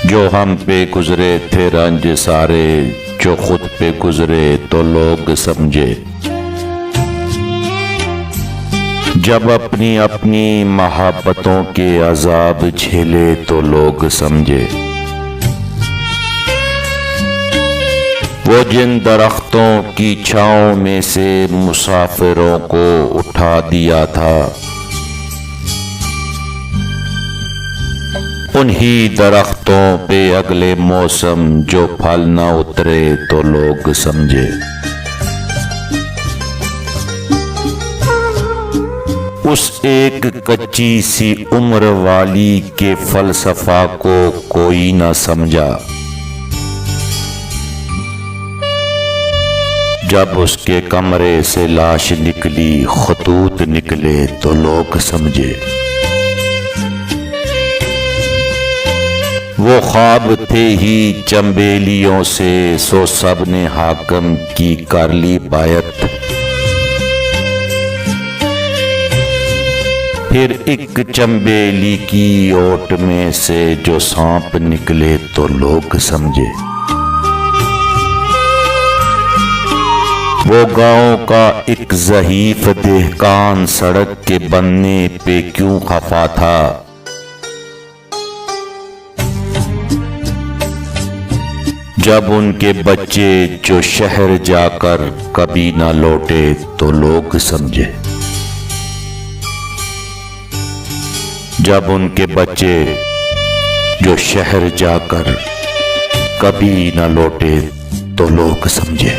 जो हम पे गुजरे थे रंज सारे, जो खुद पे गुजरे तो लोग समझे। जब अपनी अपनी महाब्बतों के अजाब झेले तो लोग समझे। वो जिन दरख्तों की छाँव में से मुसाफिरों को उठा दिया था, उन्हीं दरख्तों पे अगले मौसम जो फल न उतरे तो लोग समझे। उस एक कच्ची सी उम्र वाली के फलसफा को कोई न समझा। जब उसके कमरे से लाश निकली, खतूत निकले तो लोग समझे। वो ख्वाब थे ही चंबेलियों से, सो सब ने हाकम की कर ली बायत। फिर एक चंबेली की ओट में से जो सांप निकले तो लोग समझे। वो गांव का एक ज़हीफ देहकान सड़क के बनने पे क्यों खफा था। जब उनके बच्चे जो शहर जाकर कभी ना लौटे तो लोग समझे। जब उनके बच्चे जो शहर जाकर कभी ना लौटे तो लोग समझे।